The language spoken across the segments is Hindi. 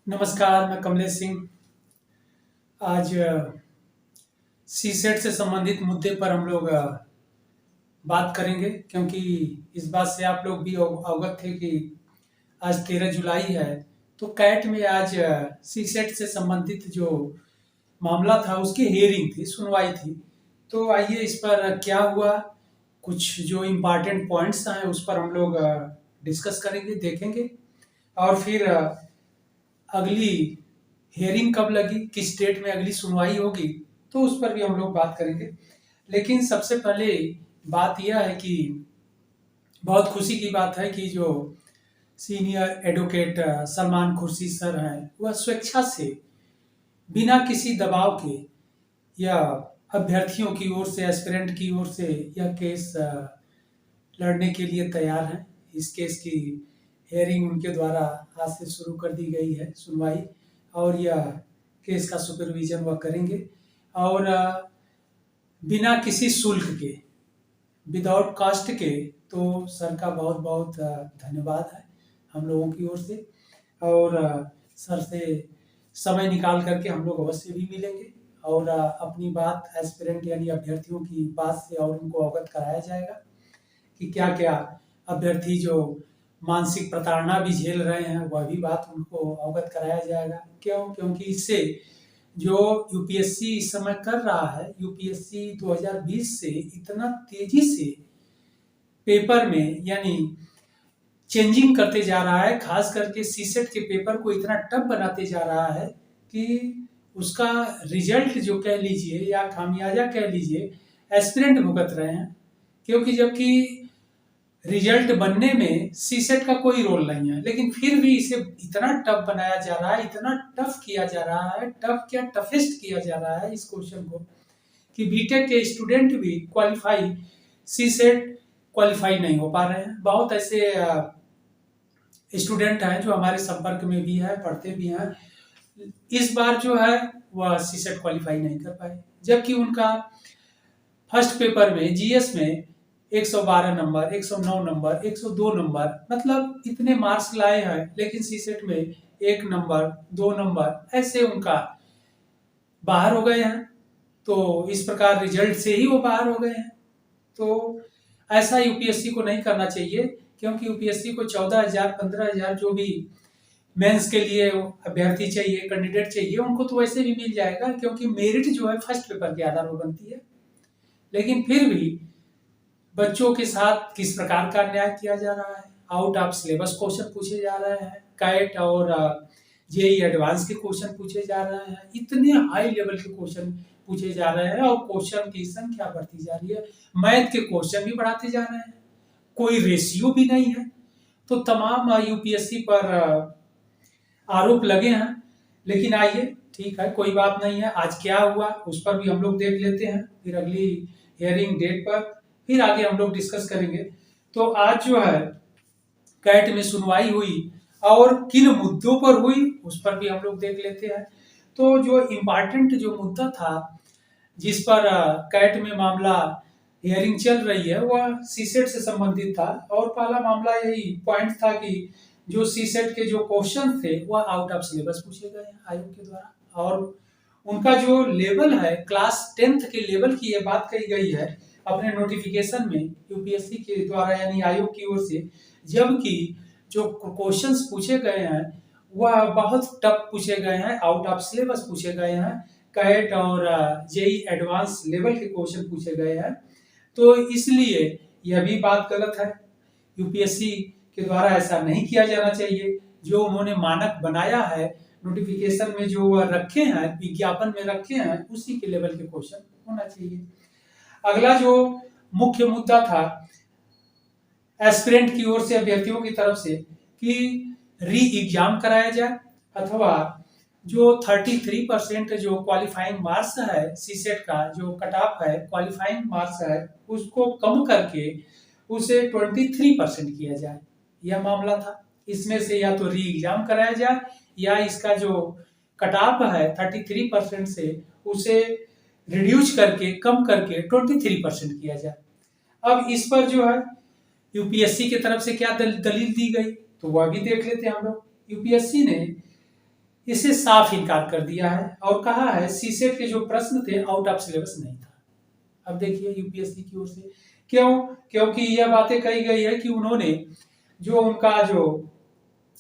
नमस्कार, मैं कमलेश सिंह। आज सी सेट से संबंधित मुद्दे पर हम लोग बात करेंगे, क्योंकि इस बात से आप लोग भी अवगत थे कि आज 13 जुलाई है। तो कैट में आज सी सेट से संबंधित जो मामला था उसकी हियरिंग थी, सुनवाई थी। तो आइए इस पर क्या हुआ, कुछ जो इम्पोर्टेंट पॉइंट्स हैं उस पर हम लोग डिस्कस करेंगे, देखेंगे। और फिर अगली हियरिंग कब लगी, किस डेट में अगली सुनवाई होगी, तो उस पर भी हम लोग बात करेंगे। लेकिन सबसे पहले बात यह है कि बहुत खुशी की बात है कि जो senior advocate Salman Khurshid sir हैं, वह स्वेच्छा से, बिना किसी दबाव के या अभ्यर्थियों की ओर से, एस्पिरेंट की ओर से यह केस लड़ने के लिए तैयार हैं। इस केस की हेयरिंग उनके द्वारा आज से शुरू कर दी गई है, सुनवाई। और यह केस का सुपरविजन वह करेंगे। और बिना किसी शुल्क के, विदाउट कास्ट के, तो सर का बहुत बहुत धन्यवाद है हम लोगों की ओर से। और सर से समय निकाल करके हम लोग अवश्य भी मिलेंगे और अपनी बात एस्पिरेंट यानी अभ्यर्थियों की बात से और उनको अवगत कराया जाएगा कि क्या क्या अभ्यर्थी जो मानसिक प्रताड़ना भी झेल रहे हैं, वह भी बात उनको अवगत कराया जाएगा। क्यों? क्योंकि इससे जो यूपीएससी इस समय कर रहा है, यूपीएससी 2020 से इतना तेजी से पेपर में यानी चेंजिंग करते जा रहा है, खास करके सीसेट के पेपर को इतना टफ बनाते जा रहा है कि उसका रिजल्ट जो कह लीजिए या खामियाजा कह लीजिए, एस्पिरेंट भुगत रहे हैं। क्योंकि जबकि रिजल्ट बनने में सीसेट का कोई रोल नहीं है, लेकिन फिर भी इसे इतना टफ बनाया जा रहा है, इतना टफ किया जा रहा है, टफ क्या टफेस्ट किया जा रहा है इस क्वेश्चन को, कि बीटेक के स्टूडेंट भी क्वालिफाई, सीसेट क्वालिफाई नहीं हो पा रहे हैं। बहुत ऐसे स्टूडेंट हैं जो हमारे संपर्क में भी है, पढ़ते भी हैं, इस बार जो है वह सीसेट क्वालिफाई नहीं कर पाए। जबकि उनका फर्स्ट पेपर में जीएस में 112 नंबर, 109 नंबर, 102 नंबर, मतलब इतने मार्क्स लाए हैं, लेकिन सीसेट में 1 नंबर, 2 नंबर ऐसे उनका बाहर हो गए हैं। तो इस प्रकार रिजल्ट से ही वो बाहर हो गए हैं। तो ऐसा यूपीएससी को नहीं करना चाहिए, क्योंकि यूपीएससी को 14,000, 15,000 जो भी मेंस के लिए अभ्यर्थी चाहिए, कैंडिडेट चाहिए, उनको तो वैसे भी मिल जाएगा, क्योंकि मेरिट जो है फर्स्ट पेपर के आधार पर बनती है। लेकिन फिर भी बच्चों के साथ किस प्रकार का अन्याय किया जा रहा है। आउट ऑफ सिलेबस क्वेश्चन पूछे जा रहे हैं, कैट और जेई एडवांस के क्वेश्चन पूछे जा रहे हैं, इतने हाई लेवल के क्वेश्चन पूछे जा रहे हैं और क्वेश्चन की संख्या बढ़ती जा रही है। मैथ के क्वेश्चन भी बढ़ाते जा रहे हैं, कोई रेशियो भी नहीं है। तो तमाम यूपीएससी पर आरोप लगे हैं। लेकिन आइए, ठीक है, कोई बात नहीं है। आज क्या हुआ उस पर भी हम लोग देख लेते हैं, फिर अगली हियरिंग डेट पर फिर आगे हम लोग डिस्कस करेंगे। तो आज जो है कैट में सुनवाई हुई और किन मुद्दों पर हुई उस पर भी हम लोग देख लेते हैं। तो जो इम्पोर्टेंट जो मुद्दा था जिस पर कैट में मामला हियरिंग चल रही है, वह सीसेट से संबंधित था। और पहला मामला यही पॉइंट था कि जो सीसेट के जो क्वेश्चन थे वह आउट ऑफ सिलेबस पूछे गए हैं आयोग के द्वारा। और उनका जो लेवल है, क्लास 10th के लेवल की ये बात कही गई है अपने नोटिफिकेशन में यूपीएससी के द्वारा यानी आयोग की ओर से। जबकि जो क्वेश्चंस पूछे गए हैं वह बहुत टफ पूछे गए हैं, आउट ऑफ सिलेबस पूछे गए हैं, कैट और जेई एडवांस लेवल के क्वेश्चन पूछे गए हैं। तो इसलिए यह भी बात गलत है, यूपीएससी के द्वारा ऐसा नहीं किया जाना चाहिए। जो उन्होंने मानक बनाया है नोटिफिकेशन में, जो वह रखे हैं, विज्ञापन में रखे हैं, उसी के लेवल के क्वेश्चन होना चाहिए। अगला जो मुख्य मुद्दा था एस्पिरेंट की ओर से, अभ्यर्थियों की तरफ से, कि री एग्जाम कराया जाए अथवा जो 33% जो क्वालिफाइंग मार्क्स है सीसेट का, जो कट ऑफ है, क्वालिफाइंग मार्क्स है, उसको कम करके उसे 23% किया जाए। यह मामला था। इसमें से या तो री एग्जाम कराया जाए या इसका जो कट ऑफ है 33% से उसे रिड्यूस करके, कम करके 23% किया जाए। अब इस पर जो है यूपीएससी की तरफ से क्या दलील दी गई, तो वह भी देख लेते हैं हम लोग। यूपीएससी ने इसे साफ इनकार कर दिया है और कहा है सीसेट के जो प्रश्न थे आउट ऑफ सिलेबस नहीं था। अब देखिए यूपीएससी की ओर से क्यों, क्योंकि यह बातें कही गई है कि उन्होंने जो उनका जो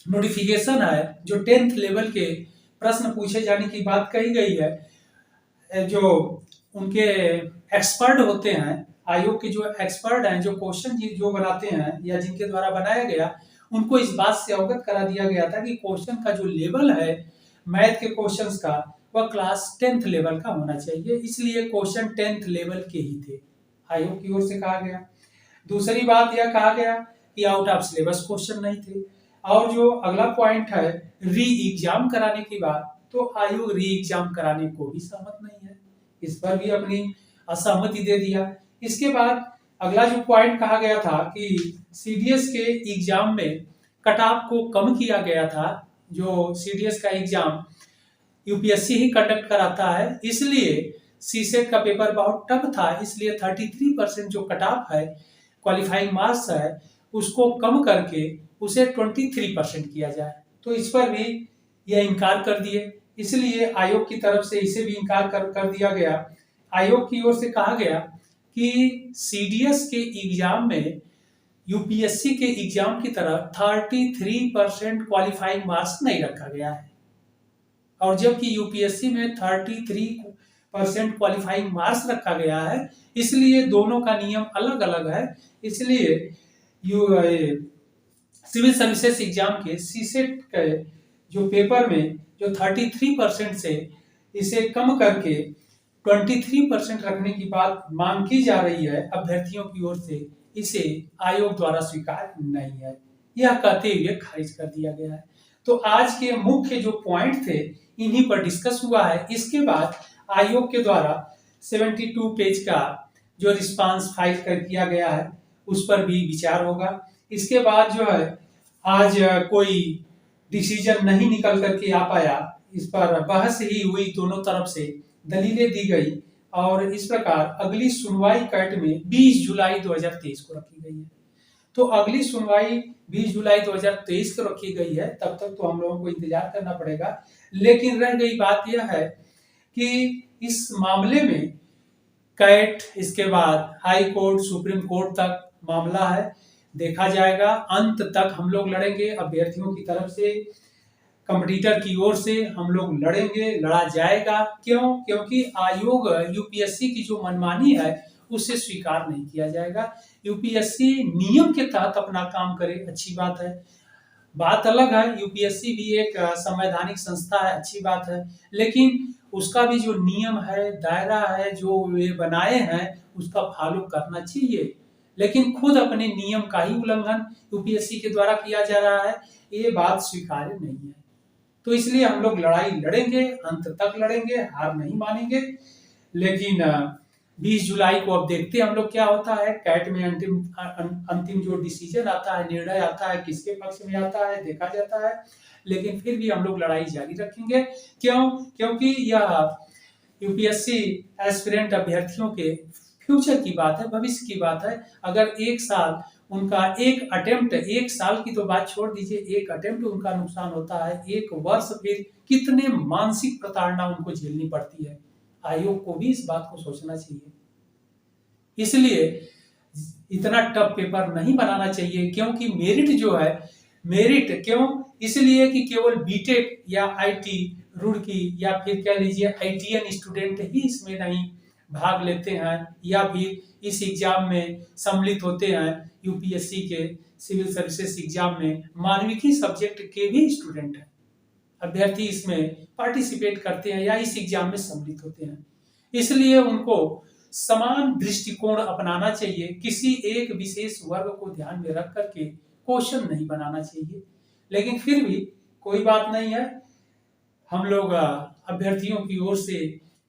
नोटिफिकेशन है, जो 10th लेवल के प्रश्न पूछे जाने की बात कही गई है, जो उनके एक्सपर्ट होते हैं, आयोग के जो एक्सपर्ट हैं, जो क्वेश्चन जो बनाते हैं या जिनके द्वारा बनाया गया, उनको इस बात से अवगत करा दिया गया था कि क्वेश्चन का जो लेवल है मैथ के क्वेश्चंस का, वह क्लास 10th लेवल का होना चाहिए, इसलिए क्वेश्चन 10th लेवल के ही थे, आयोग की ओर से कहा गया। दूसरी बात यह कहा गया कि आउट ऑफ सिलेबस क्वेश्चन नहीं थे। और जो अगला पॉइंट है री एग्जाम कराने की बात, तो आयोग री एग्जाम कराने को भी सहमत नहीं है, इस पर भी अपनी असहमति दे दिया। इसके बाद अगला जो पॉइंट कहा गया था कि सीडीएस के एग्जाम में कट ऑफ को कम किया गया था, जो सीडीएस का एग्जाम यूपीएससी ही कंडक्ट कराता है, इसलिए सीसेट का पेपर बहुत टफ था, इसलिए 33% जो कट ऑफ है, क्वालिफाइंग मार्क्स है, उसको कम करके उसे 23% किया जाए। तो इस पर भी यह इनकार कर दिए, इसलिए आयोग की तरफ से इसे भी इनकार कर दिया गया। आयोग की ओर से कहा गया कि सीडीएस के एग्जाम में यूपीएससी के एग्जाम की तरह 33% क्वालिफाइंग मार्क्स नहीं रखा गया है, और जबकि यूपीएससी में 33% क्वालिफाइंग मार्क्स रखा गया है, इसलिए दोनों का नियम अलग अलग है। इसलिए सिविल सर्विसेज एग्जाम के सीसेट के जो पेपर में जो 33% से इसे कम करके 23% रखने की बात मांग की जा रही है अभ्यर्थियों की ओर से, इसे आयोग द्वारा स्वीकार नहीं है, यह कहते हुए खारिज कर दिया गया है। तो आज के मुख्य जो पॉइंट थे इन्हीं पर डिस्कस हुआ है। इसके बाद आयोग के द्वारा 72 पेज का जो रिस्पांस फाइल किया गया है उस पर भी विचार होगा। इसके बाद जो है आज कोई डिसीजन नहीं निकल करके आ पाया, इस पर बहस ही हुई, दोनों तरफ से दलीलें दी गई और इस प्रकार अगली सुनवाई कैट में 20 जुलाई 2023 को रखी गई है। तो अगली सुनवाई 20 जुलाई 2023 को रखी गई है, तब तक तो हम लोगों को इंतजार करना पड़ेगा। लेकिन रह गई बात यह है कि इस मामले में कैट, इसके बाद हाई कोर्ट, सुप्रीम कोर्ट तक मामला है, देखा जाएगा। अंत तक हम लोग लड़ेंगे, अभ्यर्थियों की तरफ से, कंपटीटर की ओर से हम लोग लड़ेंगे, लड़ा जाएगा। क्यों? क्योंकि आयोग यूपीएससी की जो मनमानी है उसे स्वीकार नहीं किया जाएगा। यूपीएससी नियम के तहत अपना काम करे, अच्छी बात है, बात अलग है, यूपीएससी भी एक संवैधानिक संस्था है, अच्छी बात है, लेकिन उसका भी जो नियम है, दायरा है, जो वे बनाए हैं उसका फॉलो करना चाहिए। लेकिन खुद अपने नियम का ही उल्लंघन यूपीएससी के द्वारा किया जा रहा है, ये बात स्वीकार्य नहीं है। तो इसलिए हम लोग लड़ाई लड़ेंगे, अंत तक लड़ेंगे, हार नहीं मानेंगे। लेकिन 20 जुलाई को अब देखते हैं हम लोग क्या होता है, कैट में अंतिम जो डिसीजन आता है, निर्णय आता है, किसके पक्ष में आता है देखा जाता है। लेकिन फिर भी हम लोग लड़ाई जारी रखेंगे। क्यों? क्योंकि यह यूपीएससी एस्पिरेंट अभ्यर्थियों के फ्यूचर की बात है, भविष्य की बात है। अगर एक साल उनका एक अटेम्प्ट, एक साल की तो बात छोड़ दीजिए, एक अटेम्प्ट उनका नुकसान होता है, एक वर्ष फिर कितने मानसिक प्रताड़ना उनको झेलनी पड़ती है। आयोग को भी इस बात को सोचना चाहिए। इसलिए इतना टफ पेपर नहीं बनाना चाहिए, क्योंकि मेरिट जो है, मेरिट क्यों, इसलिए कि केवल बीटेक या आईटी रुड़की या फिर कह लीजिए आईटीएन स्टूडेंट ही इसमें नहीं भाग लेते हैं या फिर इस एग्जाम में सम्मिलित होते हैं। यूपीएससी के सिविल सर्विसेज एग्जाम में मानविकी सब्जेक्ट के भी स्टूडेंट हैं, अभ्यर्थी इसमें पार्टिसिपेट करते हैं या इस एग्जाम में सम्मिलित होते हैं, इसलिए उनको समान दृष्टिकोण अपनाना चाहिए। किसी एक विशेष वर्ग को ध्यान में रख करके क्वेश्चन नहीं बनाना चाहिए। लेकिन फिर भी कोई बात नहीं है, हम लोग अभ्यर्थियों की ओर से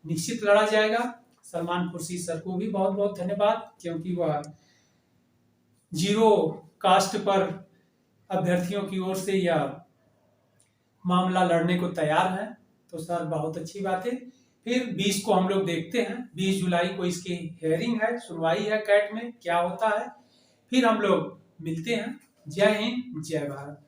निश्चित लड़ा जाएगा। सलमान खुर्शीद सर को भी बहुत बहुत धन्यवाद, क्योंकि वह जीरो कास्ट पर अभ्यर्थियों की ओर से यह मामला लड़ने को तैयार है। तो सर बहुत अच्छी बात है। फिर 20 को हम लोग देखते हैं, 20 जुलाई को इसकी हेयरिंग है, सुनवाई है कैट में, क्या होता है। फिर हम लोग मिलते हैं। जय हिंद, जय भारत।